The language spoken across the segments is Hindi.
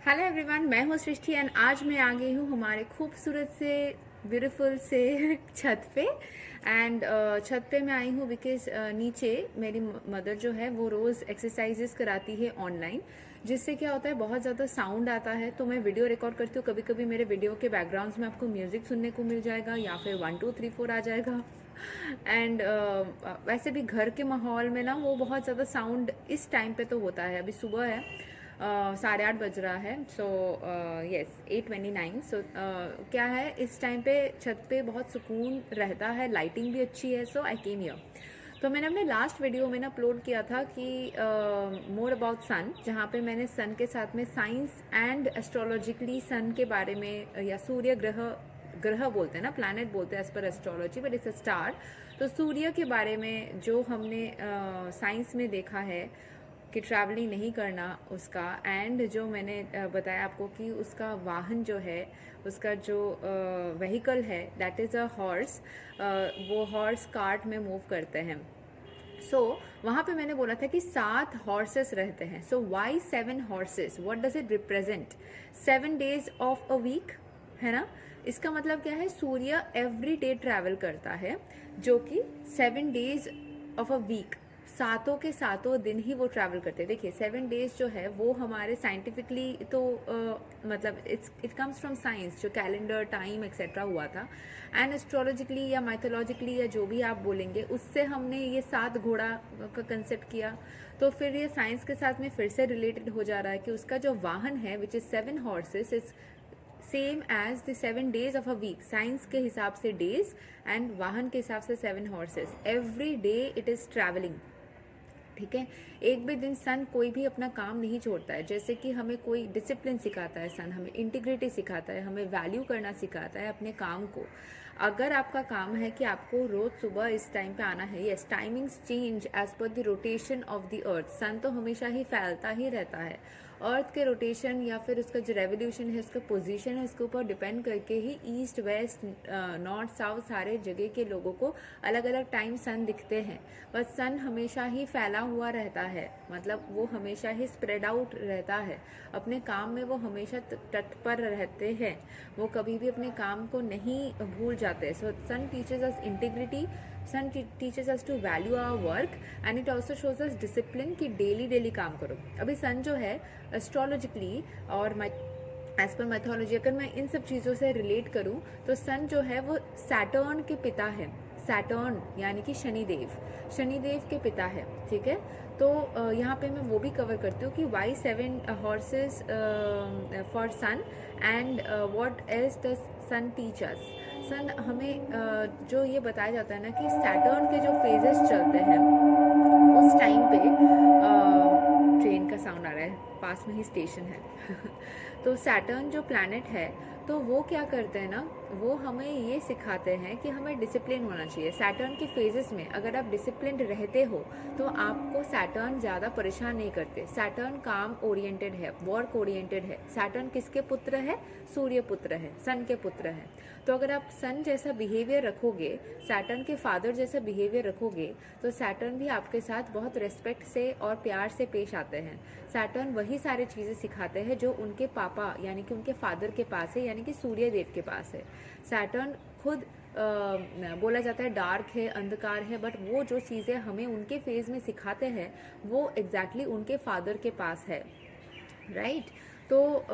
हेलो एवरीवन, मैं हूँ सृष्टि एंड आज मैं आ गई हूँ हमारे खूबसूरत से ब्यूटीफुल से छत पे। एंड छत पे मैं आई हूँ बिकॉज नीचे मेरी मदर जो है वो रोज़ एक्सरसाइजेस कराती है ऑनलाइन, जिससे क्या होता है बहुत ज़्यादा साउंड आता है। तो मैं वीडियो रिकॉर्ड करती हूँ, कभी कभी मेरे वीडियो के बैकग्राउंड्स में आपको म्यूज़िक सुनने को मिल जाएगा या फिर 1 2 3 4 आ जाएगा। एंड वैसे भी घर के माहौल में ना वो बहुत ज़्यादा साउंड इस टाइम पे तो होता है। अभी सुबह है, 8:30 बज रहा है। So yes 8:29। सो क्या है, इस टाइम पे छत पे बहुत सुकून रहता है, लाइटिंग भी अच्छी है। सो आई केम हियर। तो मैंने अपने लास्ट वीडियो में ना अपलोड किया था कि मोर अबाउट सन, जहाँ पे मैंने सन के साथ में साइंस एंड एस्ट्रोलॉजिकली सन के बारे में, या सूर्य ग्रह ग्रह बोलते हैं ना, प्लैनेट बोलते हैं as per astrology, but it's a star. तो सूर्य के बारे में जो हमने साइंस में देखा है कि ट्रैवलिंग नहीं करना उसका, एंड जो मैंने बताया आपको कि उसका वाहन जो है, उसका जो व्हीकल है दैट इज़ अ हॉर्स, वो हॉर्स कार्ट में मूव करते हैं। वहाँ पे मैंने बोला था कि 7 हॉर्सेस रहते हैं। Why 7 horses, what does it represent? 7 days of a week, है ना। इसका मतलब क्या है, सूर्य एवरी डे ट्रैवल करता है, जो कि 7 डेज ऑफ अ वीक, सातों के सातों दिन ही वो ट्रैवल करते हैं। देखिए 7 डेज जो है वो हमारे साइंटिफिकली तो मतलब इट कम्स फ्रॉम साइंस, जो कैलेंडर टाइम एक्सेट्रा हुआ था, एंड एस्ट्रोलॉजिकली या माइथोलॉजिकली या जो भी आप बोलेंगे, उससे हमने ये 7 घोड़ा का कंसेप्ट किया। तो फिर ये साइंस के साथ में फिर से रिलेटेड हो जा रहा है कि उसका जो वाहन है which is 7 horses is same as the 7 days of a week. Science के हिसाब से डेज एंड वाहन के हिसाब से 7 horses, every day it is travelling. ठीक है, एक भी दिन सन कोई भी अपना काम नहीं छोड़ता है। जैसे कि हमें कोई डिसिप्लिन सिखाता है सन, हमें इंटीग्रिटी सिखाता है, हमें वैल्यू करना सिखाता है अपने काम को। अगर आपका काम है कि आपको रोज सुबह इस टाइम पे आना है, yes timings change as per the rotation of the earth. Sun तो हमेशा ही फैलता ही रहता है। अर्थ के रोटेशन या फिर उसका जो रेवोल्यूशन है, उसका पोजीशन है, उसके ऊपर डिपेंड करके ही ईस्ट वेस्ट नॉर्थ साउथ सारे जगह के लोगों को अलग अलग टाइम सन दिखते हैं। बस सन हमेशा ही फैला हुआ रहता है, मतलब वो हमेशा ही स्प्रेड आउट रहता है। अपने काम में वो हमेशा तत्पर रहते हैं, वो कभी भी अपने काम को नहीं भूल जाते। So sun teaches us integrity, sun teaches us to value our work, and it also shows us discipline कि डेली डेली काम करो। अभी सन जो है एस्ट्रोलॉजिकली और एज पर मैथोलॉजी, अगर मैं इन सब चीज़ों से रिलेट करूँ तो सन जो है वो सैटर्न के पिता है। सैटर्न यानी कि शनिदेव, शनिदेव के पिता है। ठीक है, तो यहाँ पे मैं वो भी कवर करती हूँ कि why 7 horses for sun, and what else the sun teaches. Sun हमें जो ये बताया जाता है ना कि सैटर्न के जो फेजेस चलते हैं उस टाइम पे, ट्रेन का साउंड आ रहा है, पास में ही स्टेशन है। तो सैटर्न जो प्लैनेट है, तो वो क्या करते हैं ना, वो हमें ये सिखाते हैं कि हमें डिसिप्लिन होना चाहिए। सैटर्न के फेजेस में अगर आप डिसिप्लिन रहते हो तो आपको सैटर्न ज़्यादा परेशान नहीं करते। सैटर्न काम ओरिएंटेड है, वर्क ओरिएंटेड है। सैटर्न किसके पुत्र है? सूर्य पुत्र है, सन के पुत्र है। तो अगर आप सन जैसा बिहेवियर रखोगे, सैटर्न के फादर जैसा बिहेवियर रखोगे, तो सैटर्न भी आपके साथ बहुत रेस्पेक्ट से और प्यार से पेश आते हैं। सैटर्न वही सारी चीज़ें सिखाते हैं जो उनके पापा यानी कि उनके फादर के पास है, यानी कि सूर्य देव के पास है। सैटर्न खुद बोला जाता है डार्क है, अंधकार है, बट वो जो चीज़ें हमें उनके फेज में सिखाते हैं वो एग्जैक्टली उनके फादर के पास है, राइट। तो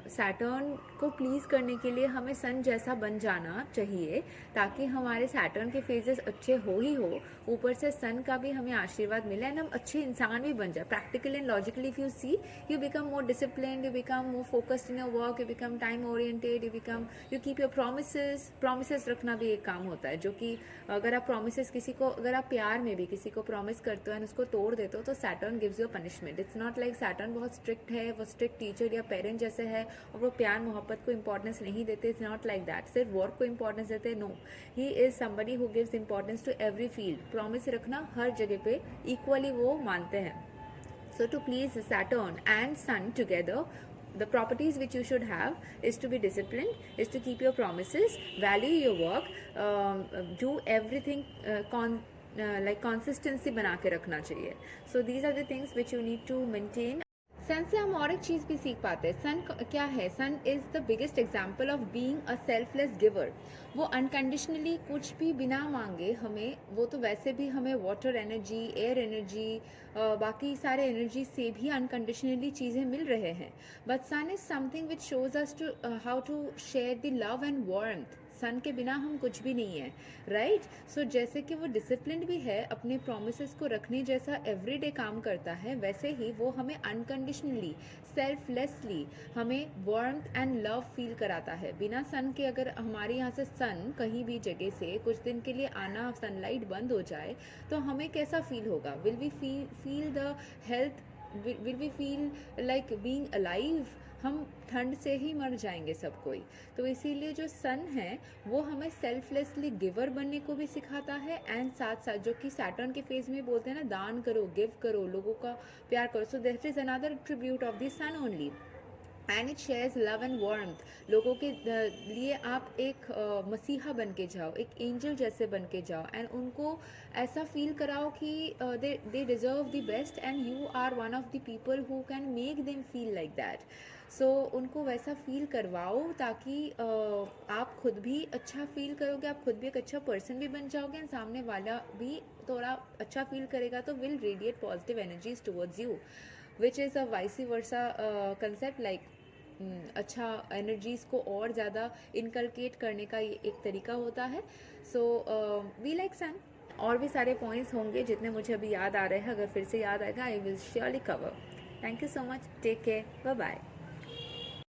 सैटर्न को प्लीज़ करने के लिए हमें सन जैसा बन जाना चाहिए, ताकि हमारे सैटर्न के फेजेस अच्छे हो ही हो, ऊपर से सन का भी हमें आशीर्वाद मिले एंड हम अच्छे इंसान भी बन जाए। Practically and logically if you see, you become more discipline, you become more focused in your work, you become time oriented, you keep your promises रखना भी एक काम होता है, जो कि अगर आप प्रोमिसेस किसी को, अगर आप प्यार में भी किसी को प्रॉमिस करते हो एंड उसको तोड़ देते हो तो Saturn gives you punishment. It's not like Saturn बहुत स्ट्रिक्ट है, वो स्ट्रिक्ट टीचर या पेरेंट जैसे है और वो प्यार मोहब्बत को इंपॉर्टेंस नहीं देते। इट्स नॉट लाइक दैट, सिर्फ वर्क को इंपॉर्टेंस देते हैं। No, he is somebody who gives importance to every field. Promise रखना हर जगह पे इक्वली वो मानते हैं। So to please Saturn and Sun together, the properties which you should have is to be disciplined, is to keep your promises, value your work, do everything like consistency बना के रखना चाहिए. So these are the things which you need to maintain. सन से हम और एक चीज़ भी सीख पाते हैं। क्या है, sun is the biggest example of being a selfless giver. वो अनकंडीशनली कुछ भी बिना मांगे हमें, वो तो वैसे भी हमें वाटर एनर्जी, एयर एनर्जी, बाकी सारे एनर्जी से भी अनकंडीशनली चीज़ें मिल रहे हैं। But sun is something which shows us to how to share the love and warmth. Sun के बिना हम कुछ भी नहीं है, राइट? सो जैसे कि वो डिसिप्लिन भी है, अपने प्रोमिस को रखने जैसा एवरीडे काम करता है, वैसे ही वो हमें अनकंडीशनली, सेल्फलेसली हमें वार्मथ एंड लव फील कराता है। बिना सन के अगर हमारे यहाँ से सन कहीं भी जगह से कुछ दिन के लिए आना, सनलाइट बंद हो जाए, तो हमें कैसा फील होगा? Will we feel the health, will we feel like being alive? हम ठंड से ही मर जाएंगे सब कोई। तो इसीलिए जो सन है वो हमें सेल्फलेसली गिवर बनने को भी सिखाता है, एंड साथ साथ जो कि सैटर्न के फेज में बोलते हैं ना, दान करो, गिव करो, लोगों का प्यार करो। So that is another tribute of the sun only, and it shares love and warmth. लोगों के लिए आप एक मसीहा बन के जाओ, एक एंजल जैसे बन के जाओ, एंड उनको ऐसा फील कराओ कि they deserve the best, and you are one of the people who can make them feel like that. So उनको वैसा फील करवाओ ताकि आप खुद भी अच्छा फील करोगे, आप खुद भी एक अच्छा पर्सन भी बन जाओगे, एंड सामने वाला भी थोड़ा अच्छा फील करेगा, तो will radiate positive energies towards you, which is a vice versa concept. Like अच्छा एनर्जीज़ को और ज़्यादा इनकलकेट करने का ये एक तरीका होता है। सो वी लाइक सन। और भी सारे पॉइंट्स होंगे जितने मुझे अभी याद आ रहे हैं, अगर फिर से याद आएगा I will surely cover. Thank you so much, take care, bye bye.